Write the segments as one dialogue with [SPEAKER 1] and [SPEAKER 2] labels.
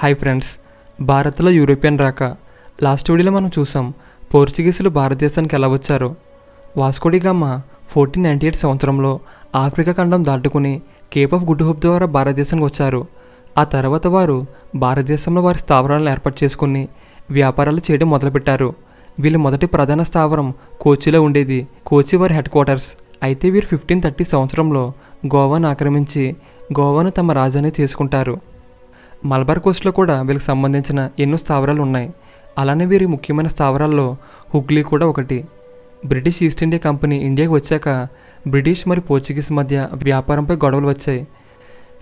[SPEAKER 1] Hi friends, భారత్లో European రాక last వీడియోలో మనం చూసాం. పోర్చుగీసులు భారతదేశానికి ఎలా వచ్చారో. వాస్కో డి గామా 1498 సంవత్సరంలో ఆఫ్రికా ఖండం దాటుకుని కేప్ ఆఫ్ గుడ్ హోప్ ద్వారా భారతదేశానికి వచ్చారు. ఆ తర్వాత వారు భారతదేశంలో వారి స్థావరాలను ఏర్పాటు చేసుకుని వ్యాపారాలు చేయడం మొదలుపెట్టారు. వీళ్ళ మొదటి ప్రధాన స్థావరం కోచిలో ఉండేది. కోచి వారి హెడ్ క్వార్టర్స్. అయితే వీరు 1530 సంవత్సరంలో గోవాను ఆక్రమించి గోవాను తమ రాజధాని చేసుకుంటారు. మలబార్ కోస్ట్లో కూడా వీళ్ళకి సంబంధించిన ఎన్నో స్థావరాలు ఉన్నాయి. అలానే వీరి ముఖ్యమైన స్థావరాల్లో హుగ్లీ కూడా ఒకటి. బ్రిటిష్ ఈస్ట్ ఇండియా కంపెనీ ఇండియాకి వచ్చాక బ్రిటిష్ మరియు పోర్చుగీస్ మధ్య వ్యాపారంపై గొడవలు వచ్చాయి.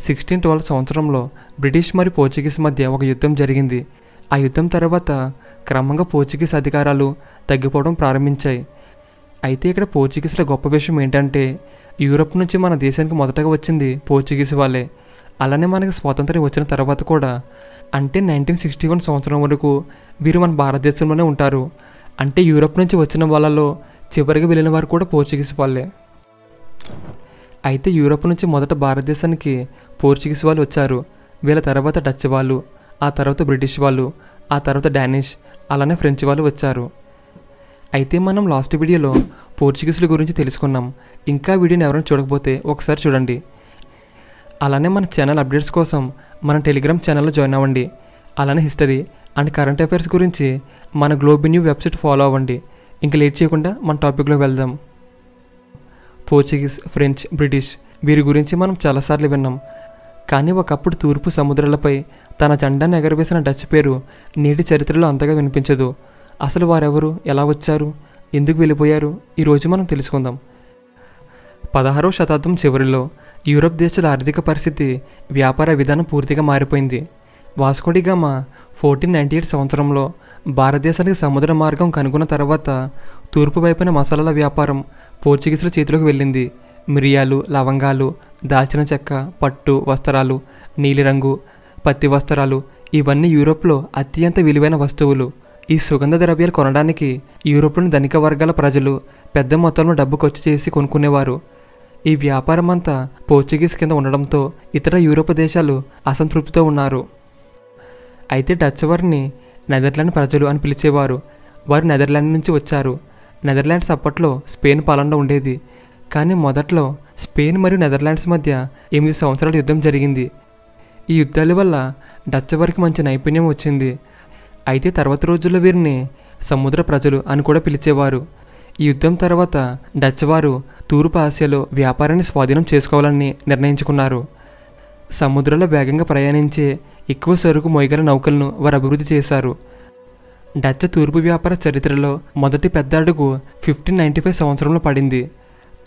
[SPEAKER 1] 1612 సంవత్సరంలో బ్రిటిష్ మరియు పోర్చుగీస్ మధ్య ఒక యుద్ధం జరిగింది. ఆ యుద్ధం తర్వాత క్రమంగా పోర్చుగీస్ అధికారాలు తగ్గిపోవడం ప్రారంభించాయి. అయితే ఇక్కడ పోర్చుగీసుల గొప్ప విషయం ఏంటంటే యూరప్ నుంచి మన దేశానికి మొదటగా వచ్చింది పోర్చుగీస్ వాళ్ళే. అలానే మనకి స్వాతంత్ర్యం వచ్చిన తర్వాత కూడా, అంటే 1961 సంవత్సరం వరకు వీరు మన భారతదేశంలోనే ఉంటారు. అంటే యూరప్ నుంచి వచ్చిన వాళ్ళలో చివరికి వెళ్ళిన వారు కూడా పోర్చుగీస్ వాళ్ళే. అయితే యూరప్ నుంచి మొదట భారతదేశానికి పోర్చుగీస్ వాళ్ళు వచ్చారు. వీళ్ళ తర్వాత డచ్ వాళ్ళు, ఆ తర్వాత బ్రిటిష్ వాళ్ళు, ఆ తర్వాత డానిష్, అలానే ఫ్రెంచ్ వాళ్ళు వచ్చారు. అయితే మనం లాస్ట్ వీడియోలో పోర్చుగీసుల గురించి తెలుసుకున్నాం. ఇంకా వీడియోని ఎవరైనా చూడకపోతే ఒకసారి చూడండి. అలానే మన ఛానల్ అప్డేట్స్ కోసం మన టెలిగ్రామ్ ఛానల్లో జాయిన్ అవ్వండి. అలానే హిస్టరీ అండ్ కరెంట్ అఫైర్స్ గురించి మన గ్లోబ్ న్యూ వెబ్సైట్ ఫాలో అవ్వండి. ఇంకా లేట్ చేయకుండా మన టాపిక్లోకి వెళ్దాం. పోర్చుగీస్, ఫ్రెంచ్, బ్రిటిష్ వీరి గురించి మనం చాలాసార్లు విన్నాం. కానీ ఒకప్పుడు తూర్పు సముద్రాలపై తన జెండాను ఎగరవేసిన డచ్ పేరు నేటి చరిత్రలో అంతగా వినిపించదు. అసలు వారెవరు, ఎలా వచ్చారు, ఎందుకు వెళ్ళిపోయారు, ఈరోజు మనం తెలుసుకుందాం. 16వ శతాబ్దం చివరిలో యూరప్ దేశాల ఆర్థిక పరిస్థితి, వ్యాపార విధానం పూర్తిగా మారిపోయింది. వాస్కో డి గామా 1498 సంవత్సరంలో భారతదేశానికి సముద్ర మార్గం కనుగొన్న తర్వాత తూర్పు వైపున మసాలాల వ్యాపారం పోర్చుగీసుల చేతిలోకి వెళ్ళింది. మిరియాలు, లవంగాలు, దాల్చిన చెక్క, పట్టు వస్త్రాలు, నీలిరంగు, పత్తి వస్త్రాలు ఇవన్నీ యూరోప్లో అత్యంత విలువైన వస్తువులు. ఈ సుగంధ ద్రవ్యాలు కొనడానికి యూరోప్లోని ధనిక వర్గాల ప్రజలు పెద్ద మొత్తంలో డబ్బు ఖర్చు చేసి కొనుక్కునేవారు. ఈ వ్యాపారం అంతా పోర్చుగీస్ కింద ఉండడంతో ఇతర యూరోప్ దేశాలు అసంతృప్తితో ఉన్నారు. అయితే డచ్ వారిని నెదర్లాండ్ ప్రజలు అని పిలిచేవారు. వారు నెదర్లాండ్ నుంచి వచ్చారు. నెదర్లాండ్స్ అప్పట్లో స్పెయిన్ పాలనలో ఉండేది. కానీ మొదట్లో స్పెయిన్ మరియు నెదర్లాండ్స్ మధ్య 8 సంవత్సరాల యుద్ధం జరిగింది. ఈ యుద్ధాల వల్ల డచ్ వారికి మంచి నైపుణ్యం వచ్చింది. అయితే తర్వాత రోజుల్లో వీరిని సముద్ర ప్రజలు అని కూడా పిలిచేవారు. ఈ యుద్ధం తర్వాత డచ్ వారు తూర్పు ఆసియాలో వ్యాపారాన్ని స్వాధీనం చేసుకోవాలని నిర్ణయించుకున్నారు. సముద్రంలో వేగంగా ప్రయాణించే ఎక్కువ సరుకు మోయగల నౌకలను వారు అభివృద్ధి చేశారు. డచ్ తూర్పు వ్యాపార చరిత్రలో మొదటి పెద్ద అడుగు 1595 సంవత్సరంలో పడింది.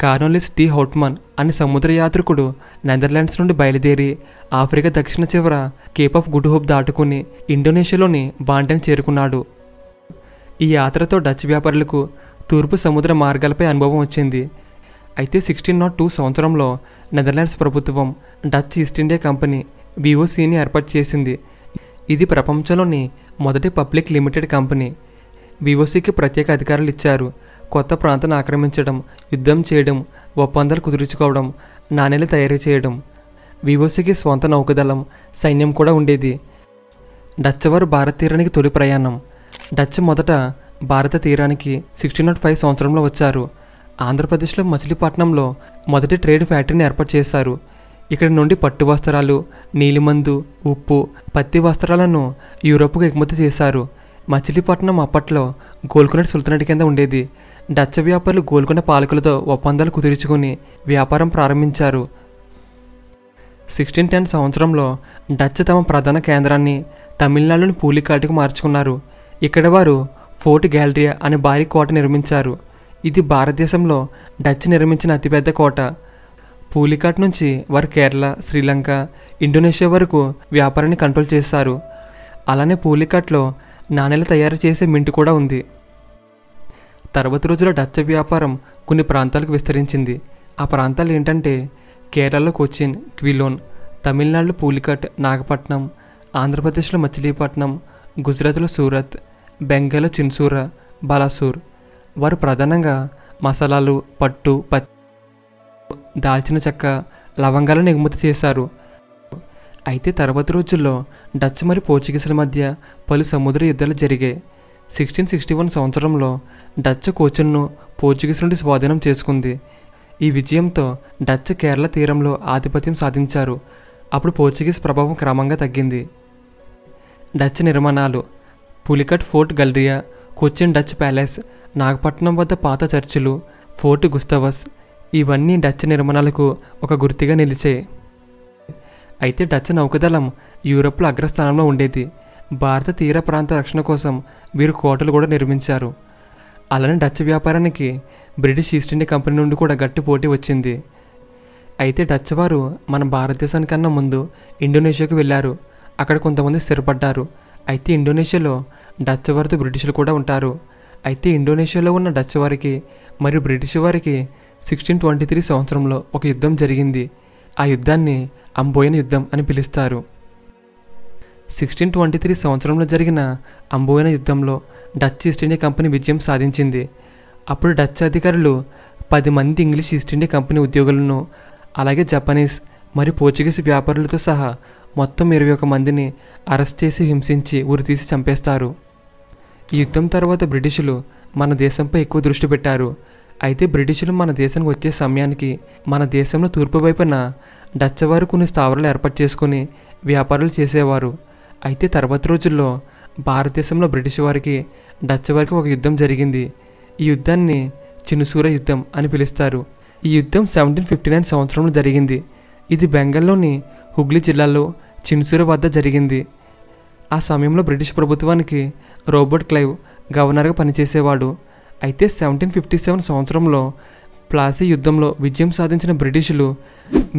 [SPEAKER 1] కార్నోలిస్ డి హౌట్మన్ అనే సముద్ర యాత్రికుడు నెదర్లాండ్స్ నుండి బయలుదేరి ఆఫ్రికా దక్షిణ చివర కేప్ ఆఫ్ గుడ్ హోప్ దాటుకుని ఇండోనేషియాలోని బాంటెన్ చేరుకున్నాడు. ఈ యాత్రతో డచ్ వ్యాపారులకు తూర్పు సముద్ర మార్గాలపై అనుభవం వచ్చింది. అయితే 1602 సంవత్సరంలో నెదర్లాండ్స్ ప్రభుత్వం డచ్ ఈస్ట్ ఇండియా కంపెనీ విఓసిని ఏర్పాటు చేసింది. ఇది ప్రపంచంలోని మొదటి పబ్లిక్ లిమిటెడ్ కంపెనీ. విఓసికి ప్రత్యేక అధికారాలు ఇచ్చారు. కొత్త ప్రాంతాన్ని ఆక్రమించడం, యుద్ధం చేయడం, ఒప్పందాలు కుదుర్చుకోవడం, నాణేలు తయారు చేయడం. విఓసికి స్వంత నౌకదళం, సైన్యం కూడా ఉండేది. డచ్ వారు భారత తీరానికి తొలి ప్రయాణం. డచ్ మొదట భారత తీరానికి 1605 సంవత్సరంలో వచ్చారు. ఆంధ్రప్రదేశ్లో మచిలీపట్నంలో మొదటి ట్రేడ్ ఫ్యాక్టరీని ఏర్పాటు చేశారు. ఇక్కడి నుండి పట్టు వస్త్రాలు, నీలిమందు, ఉప్పు, పత్తి వస్త్రాలను యూరోప్కు ఎగుమతి చేశారు. మచిలీపట్నం అప్పట్లో గోల్కొండ సుల్తానేట్ కింద ఉండేది. డచ్ వ్యాపారులు గోల్కొండ పాలకులతో ఒప్పందాలు కుదుర్చుకుని వ్యాపారం ప్రారంభించారు. 1610 సంవత్సరంలో డచ్ తమ ప్రధాన కేంద్రాన్ని తమిళనాడులోని పూలికాటుకు మార్చుకున్నారు. ఇక్కడ వారు ఫోర్ట్ గ్యాలరియా అనే భారీ కోట నిర్మించారు. ఇది భారతదేశంలో డచ్ నిర్మించిన అతిపెద్ద కోట. పూలికాట్ నుంచి వారు కేరళ, శ్రీలంక, ఇండోనేషియా వరకు వ్యాపారాన్ని కంట్రోల్ చేశారు. అలానే పూలికాట్లో నాణేలు తయారు చేసే మింట్ కూడా ఉంది. తర్వాత రోజుల్లో డచ్ వ్యాపారం కొన్ని ప్రాంతాలకు విస్తరించింది. ఆ ప్రాంతాలు ఏంటంటే కేరళలో కొచ్చిన్, క్విలోన్, తమిళనాడులో పూలికాట్, నాగపట్నం, ఆంధ్రప్రదేశ్లో మచిలీపట్నం, గుజరాత్లో సూరత్, బెంగాల్లో చిన్సూర, బాలాసూర్. వారు ప్రధానంగా మసాలాలు, పట్టు, పత్తి, దాల్చిన చెక్క, లవంగాలను ఎగుమతి చేశారు. అయితే తర్వాత రోజుల్లో డచ్ మరియు పోర్చుగీసుల మధ్య పలు సముద్ర యుద్ధాలు జరిగాయి. 1661 సంవత్సరంలో డచ్ కోచిన్ను పోర్చుగీస్ నుండి స్వాధీనం చేసుకుంది. ఈ విజయంతో డచ్ కేరళ తీరంలో ఆధిపత్యం సాధించారు. అప్పుడు పోర్చుగీస్ ప్రభావం క్రమంగా తగ్గింది. డచ్ నిర్మాణాలు: పులికట్ ఫోర్ట్ గల్రియా, కొచ్చిన్ డచ్ ప్యాలెస్, నాగపట్నం వద్ద పాత చర్చిలు, ఫోర్ట్ గుస్తవస్ ఇవన్నీ డచ్ నిర్మాణాలకు ఒక గుర్తుగా నిలిచాయి. అయితే డచ్ నౌకాదళం యూరప్లో అగ్రస్థానంలో ఉండేది. భారత తీర ప్రాంత రక్షణ కోసం వీరు కోటలు కూడా నిర్మించారు. అలానే డచ్ వ్యాపారానికి బ్రిటిష్ ఈస్ట్ ఇండియా కంపెనీ నుండి కూడా గట్టి పోటీ వచ్చింది. అయితే డచ్ వారు మన భారతదేశానికన్నా ముందు ఇండోనేషియాకు వెళ్ళారు. అక్కడ కొంతమంది స్థిరపడ్డారు. అయితే ఇండోనేషియాలో డచ్ వారితో బ్రిటిషులు కూడా ఉంటారు. అయితే ఇండోనేషియాలో ఉన్న డచ్ వారికి మరియు బ్రిటిష్ వారికి 1623 సంవత్సరంలో ఒక యుద్ధం జరిగింది. ఆ యుద్ధాన్ని అంబోయన్ యుద్ధం అని పిలుస్తారు. 1623 సంవత్సరంలో జరిగిన అంబోయన్ యుద్ధంలో డచ్ ఈస్ట్ ఇండియా కంపెనీ విజయం సాధించింది. అప్పుడు డచ్ అధికారులు 10 మంది ఇంగ్లీష్ ఈస్ట్ ఇండియా కంపెనీ ఉద్యోగులను, అలాగే జపనీస్ మరియు పోర్చుగీస్ వ్యాపారులతో సహా మొత్తం 21 మందిని అరెస్ట్ చేసి హింసించి ఉరితీసి చంపేస్తారు. ఈ యుద్ధం తర్వాత బ్రిటిషులు మన దేశంపై ఎక్కువ దృష్టి పెట్టారు. అయితే బ్రిటిషులు మన దేశానికి వచ్చే సమయానికి మన దేశంలో తూర్పు వైపున డచ్ వారు కొన్ని స్థావరాలు ఏర్పాటు చేసుకుని వ్యాపారాలు చేసేవారు. అయితే తర్వాత రోజుల్లో భారతదేశంలో బ్రిటిష్ వారికి డచ్ వారికి ఒక యుద్ధం జరిగింది. ఈ యుద్ధాన్ని చినుసూర యుద్ధం అని పిలుస్తారు. ఈ యుద్ధం 1759 సంవత్సరంలో జరిగింది. ఇది బెంగాల్లోని హుగ్లీ జిల్లాలో చినుసూర వద్ద జరిగింది. ఆ సమయంలో బ్రిటిష్ ప్రభుత్వానికి రాబర్ట్ క్లైవ్ గవర్నర్గా పనిచేసేవాడు. అయితే 1757 సంవత్సరంలో ప్లాసీ యుద్ధంలో విజయం సాధించిన బ్రిటిషులు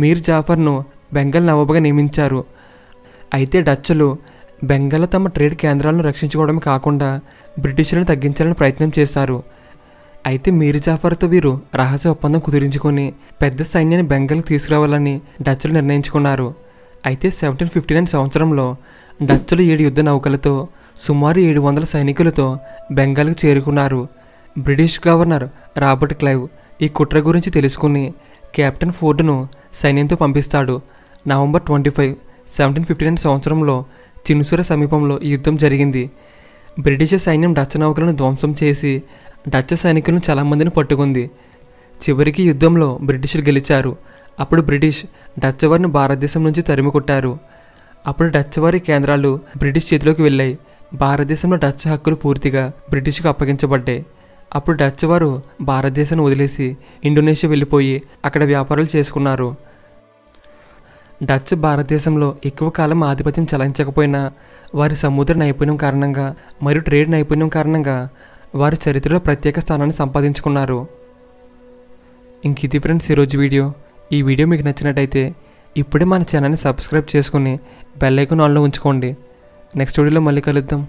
[SPEAKER 1] మీర్ జాఫర్ను బెంగాల్ నవాబుగా నియమించారు. అయితే డచ్లు బెంగాల్లో తమ ట్రేడ్ కేంద్రాలను రక్షించుకోవడమే కాకుండా బ్రిటిషులను తగ్గించాలని ప్రయత్నం చేశారు. అయితే మీర్ జాఫర్తో వీరు రహస్య ఒప్పందం కుదిరించుకొని పెద్ద సైన్యాన్ని బెంగాల్కి తీసుకురావాలని డచ్లు నిర్ణయించుకున్నారు. అయితే 1759 సంవత్సరంలో డచ్లు 7 యుద్ధ నౌకలతో సుమారు 700 సైనికులతో బెంగాల్కి చేరుకున్నారు. బ్రిటిష్ గవర్నర్ రాబర్ట్ క్లైవ్ ఈ కుట్ర గురించి తెలుసుకుని కెప్టెన్ ఫోర్డ్ను సైన్యంతో పంపిస్తాడు. నవంబర్ 25, 1759 సంవత్సరంలో చినుసూర సమీపంలో ఈ యుద్ధం జరిగింది. బ్రిటిష్ సైన్యం డచ్ నౌకలను ధ్వంసం చేసి డచ్ సైనికులను చాలామందిని పట్టుకుంది. చివరికి యుద్ధంలో బ్రిటిషులు గెలిచారు. అప్పుడు బ్రిటిష్ డచ్ వారిని భారతదేశం నుంచి తరిమి కొట్టారు. అప్పుడు డచ్ వారి కేంద్రాలు బ్రిటిష్ చేతిలోకి వెళ్ళాయి. భారతదేశంలో డచ్ హక్కులు పూర్తిగా బ్రిటిష్కు అప్పగించబడ్డాయి. అప్పుడు డచ్ వారు భారతదేశాన్ని వదిలేసి ఇండోనేషియా వెళ్ళిపోయి అక్కడ వ్యాపారాలు చేసుకున్నారు. డచ్ భారతదేశంలో ఎక్కువ కాలం ఆధిపత్యం చెలాయించకపోయినా వారి సముద్ర నైపుణ్యం కారణంగా మరియు ట్రేడ్ నైపుణ్యం కారణంగా వారి చరిత్రలో ప్రత్యేక స్థానాన్ని సంపాదించుకున్నారు. ఇంక ఇది ఫ్రెండ్స్ ఈరోజు వీడియో. ఈ వీడియో మీకు నచ్చినట్టయితే ఇప్పుడే మన ఛానల్ని సబ్స్క్రైబ్ చేసుకుని బెల్ ఐకాన్ ఆన్లో ఉంచుకోండి. నెక్స్ట్ వీడియోలో మళ్ళీ కలుద్దాం.